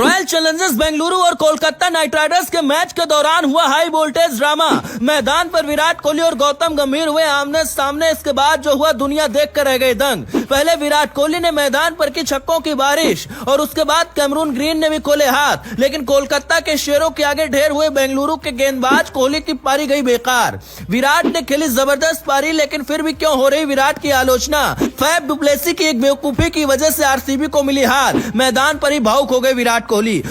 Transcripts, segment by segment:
Royal Challengers Bengaluru और Kolkata night Riders के match के दौरान हुआ हाई वोल्टेज ड्रामा। मैदान पर विराट कोहली और गौतम गंभीर हुए आमने सामने। इसके बाद जो हुआ दुनिया देख कर रह गई दंग। पहले विराट कोहली ने मैदान पर की छक्कों की बारिश और उसके बाद कैमरून ग्रीन ने भी खोले हाथ, लेकिन कोलकाता के शेरों के आगे ढेर हुए बेंगलुरु के गेंदबाज। कोहली की पारी गई बेकार। विराट ने खेली जबरदस्त पारी, लेकिन फिर भी क्यों हो रही विराट की आलोचना। फैफ डुप्लेसी की एक बेवकूफी की वजह से आरसीबी को मिली हार। मैदान पर ही भावुक हो गए विराट कोहली।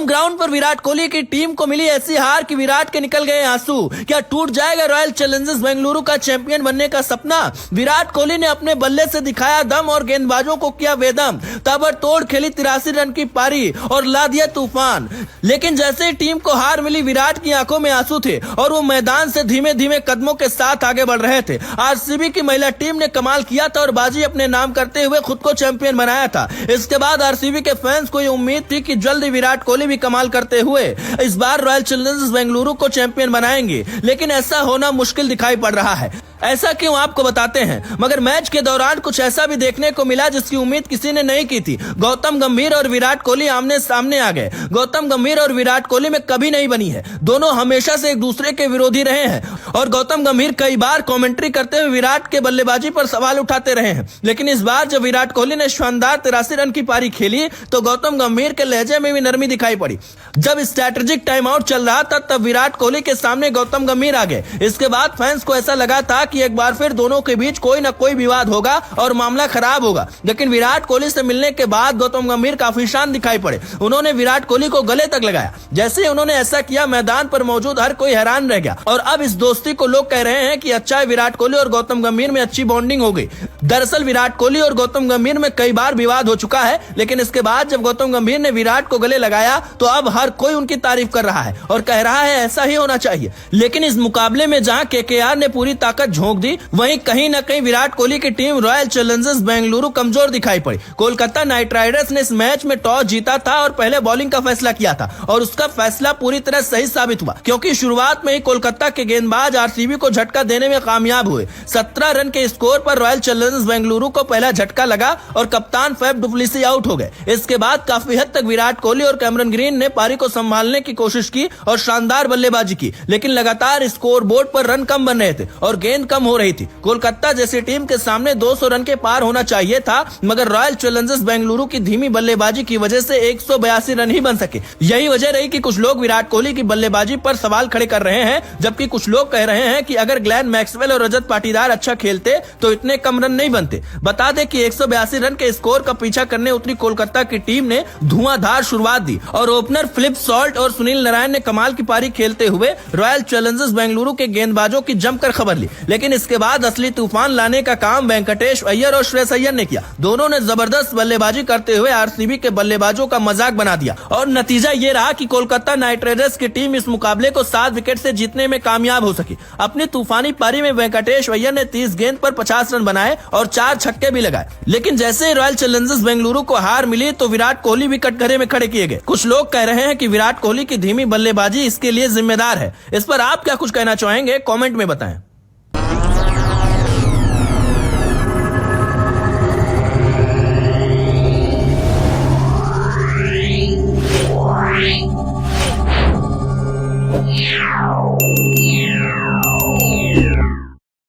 ग्राउंड पर विराट कोहली की टीम को मिली ऐसी हार कि विराट के निकल गए आंसू। क्या टूट जाएगा रॉयल चैलेंजर्स बेंगलुरु का चैंपियन बनने का सपना। विराट कोहली ने अपने बल्ले से दिखाया दम और गेंदबाजों को किया बेदम। ताबड़तोड़ खेली 83 रन की पारी और ला दिया तूफान। लेकिन जैसे ही टीम को हार मिली, विराट की आंखों में आंसू थे और वो मैदान से धीमे धीमे कदमों के साथ आगे बढ़ रहे थे। आरसीबी की महिला टीम ने कमाल किया था और बाजी अपने नाम करते हुए खुद को चैंपियन बनाया था। इसके बाद आरसीबी के फैंस को ये उम्मीद थी कि जल्द ही विराट कोहली भी कमाल करते हुए इस बार रॉयल चैलेंजर्स बेंगलुरु को चैंपियन बनाएंगे, लेकिन ऐसा होना मुश्किल दिखाई पड़ रहा है। ऐसा क्यों, आपको बताते हैं। मगर मैच के दौरान कुछ ऐसा भी देखने को मिला जिसकी उम्मीद किसी ने नहीं की थी। गौतम गंभीर और विराट कोहली आमने सामने आ गए। गौतम गंभीर और विराट कोहली में कभी नहीं बनी है। दोनों हमेशा से एक दूसरे के विरोधी रहे हैं और गौतम गंभीर कई बार कमेंट्री करते हुए विराट के बल्लेबाजी पर सवाल उठाते रहे हैं। लेकिन इस बार जब विराट कोहली ने शानदार 83 रन की पारी खेली तो गौतम गंभीर के लहजे में भी नरमी दिखाई पड़ी। जब स्ट्रैटेजिक टाइम आउट चल रहा था तब विराट कोहली के सामने गौतम गंभीर आ गए। इसके बाद फैंस को ऐसा लगा था कि एक बार फिर दोनों के बीच कोई न कोई विवाद होगा और मामला खराब होगा। लेकिन विराट कोहली से मिलने के बाद गौतम गंभीर काफी शांत दिखाई पड़े। उन्होंने विराट कोहली को गले तक लगाया। जैसे ही उन्होंने ऐसा किया, मैदान पर मौजूद हर कोई हैरान रह गया और अब इस दोस्ती को लोग कह रहे हैं कि अच्छा है, विराट कोहली और गौतम गंभीर में अच्छी बॉन्डिंग हो गई। दरअसल विराट कोहली और गौतम गंभीर में कई बार विवाद हो चुका है, लेकिन इसके बाद जब गौतम गंभीर ने विराट को गले लगाया तो अब हर कोई उनकी तारीफ कर रहा है और कह रहा है ऐसा ही होना चाहिए। लेकिन इस मुकाबले में जहां केकेआर ने पूरी ताकत झोंक दी, वहीं कहीं न कहीं विराट कोहली की टीम रॉयल चैलेंजर्स बेंगलुरु कमजोर दिखाई पड़ी। कोलकाता नाइट राइडर्स ने इस मैच में टॉस जीता था और पहले बॉलिंग का फैसला किया था और उसका फैसला पूरी तरह सही साबित हुआ, क्योंकि शुरुआत में ही कोलकाता के गेंदबाज आरसीबी को झटका देने में कामयाब हुए। 17 रन के स्कोर पर रॉयल चैलेंजर्स बेंगलुरु को पहला झटका लगा और कप्तान फैफ डुप्लेसी आउट हो गए। इसके बाद काफी हद तक विराट कोहली और कैमरून ग्रीन ने पारी को संभालने की कोशिश की और शानदार बल्लेबाजी की, लेकिन लगातार स्कोर बोर्ड पर रन कम बन रहे थे और गेंद कम हो रही थी। कोलकाता जैसी टीम के सामने 200 रन के पार होना चाहिए था, मगर रॉयल चैलेंजर्स बेंगलुरु की धीमी बल्लेबाजी की वजह से 182 रन ही बन सके। यही वजह रही कि कुछ लोग विराट कोहली की बल्लेबाजी पर सवाल खड़े कर रहे हैं, जबकि कुछ लोग कह रहे हैं कि अगर ग्लेन मैक्सवेल और रजत पाटीदार अच्छा खेलते तो इतने कम रन नहीं बनते। बता दें कि 182 रन के स्कोर का पीछा करने उतरी कोलकाता की टीम ने धुआंधार शुरुआत दी और ओपनर फिलिप सॉल्ट और सुनील नारायण ने कमाल की पारी खेलते हुए रॉयल चैलेंजर्स बेंगलुरु के गेंदबाजों की जमकर खबर ली। लेकिन इसके बाद असली तूफान लाने का काम वेंकटेश अय्यर और श्रेयस अय्यर ने किया। दोनों ने जबरदस्त बल्लेबाजी करते हुए आरसीबी के बल्लेबाजों का मजाक बना दिया और नतीजा ये रहा कि कोलकाता नाइट राइडर्स की टीम इस मुकाबले को 7 विकेट से जीतने में कामयाब हो सकी। अपनी तूफानी पारी में वेंकटेश अय्यर ने 30 गेंद पर 50 रन बनाए और 4 छक्के भी लगाए। लेकिन जैसे ही रॉयल चैलेंजर्स बेंगलुरु को हार मिली तो विराट कोहली भी कटघरे में खड़े किए गए। कुछ लोग कह रहे हैं कि विराट कोहली की धीमी बल्लेबाजी इसके लिए जिम्मेदार है। इस पर आप क्या कुछ कहना चाहेंगे, कमेंट में बताएं।